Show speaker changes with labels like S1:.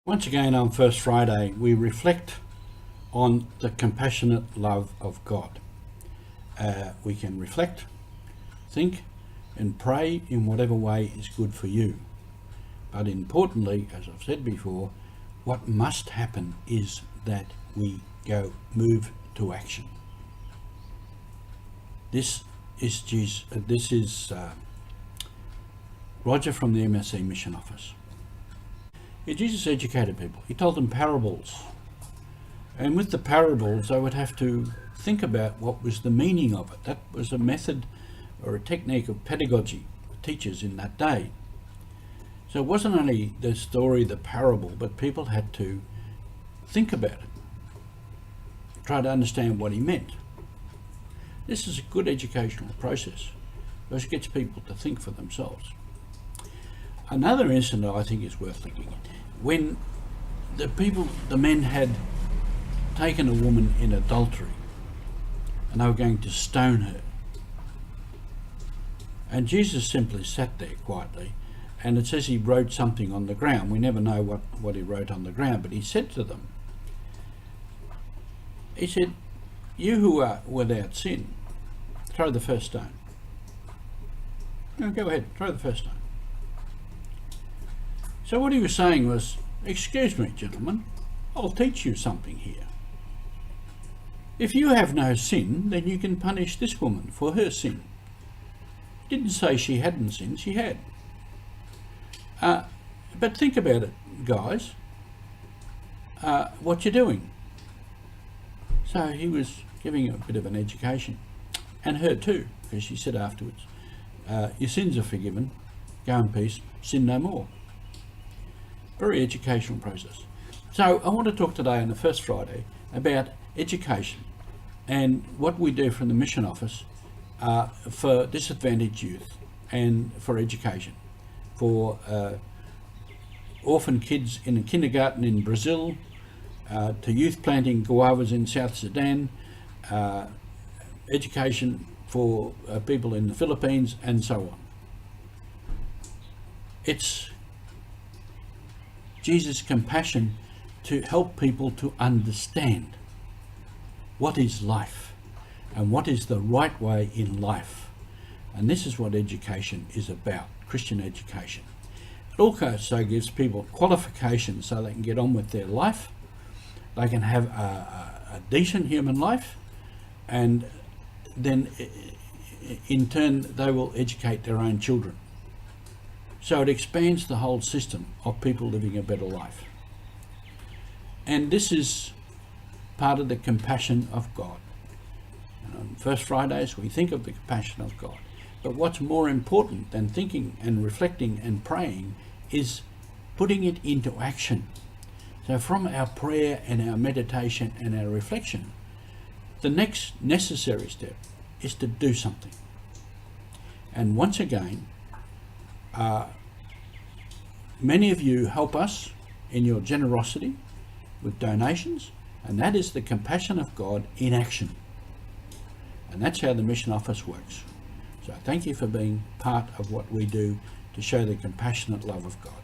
S1: Once again on First Friday, we reflect on the compassionate love of God. We can reflect, think and pray in whatever way is good for you. But importantly, as I've said before, what must happen is that we move to action. This is Roger from the MSC Mission Office. Yeah, Jesus educated people. He told them parables. And with the parables, they would have to think about what was the meaning of it. That was a method or a technique of pedagogy for teachers in that day. So it wasn't only the story, the parable, but people had to think about it, try to understand what he meant. This is a good educational process because it gets people to think for themselves. Another incident I think is worth looking at. When the men had taken a woman in adultery and they were going to stone her. And Jesus simply sat there quietly, and it says he wrote something on the ground. We never know what he wrote on the ground, but he said to them, he said, "You who are without sin, throw the first stone." No, go ahead, throw the first stone. So what he was saying was, excuse me, gentlemen, I'll teach you something here. If you have no sin, then you can punish this woman for her sin. He didn't say she hadn't sinned, she had. But think about it, guys, what you're doing. So he was giving a bit of an education, and her too, because she said afterwards, your sins are forgiven, go in peace, sin no more. Very educational process. So I want to talk today on the First Friday about education and what we do from the Mission Office for disadvantaged youth and for education, for orphan kids in a kindergarten in Brazil, to youth planting guavas in South Sudan, education for people in the Philippines, and so on. It's Jesus' compassion to help people to understand what is life and what is the right way in life. And this is what education is about, Christian education. It also gives people qualifications so they can get on with their life, they can have a decent human life, and then in turn they will educate their own children. So it expands the whole system of people living a better life. And this is part of the compassion of God. And on First Fridays we think of the compassion of God. But what's more important than thinking and reflecting and praying is putting it into action. So from our prayer and our meditation and our reflection, the next necessary step is to do something. And once again, many of you help us in your generosity with donations, and that is the compassion of God in action. And that's how the Mission Office works. So thank you for being part of what we do to show the compassionate love of God.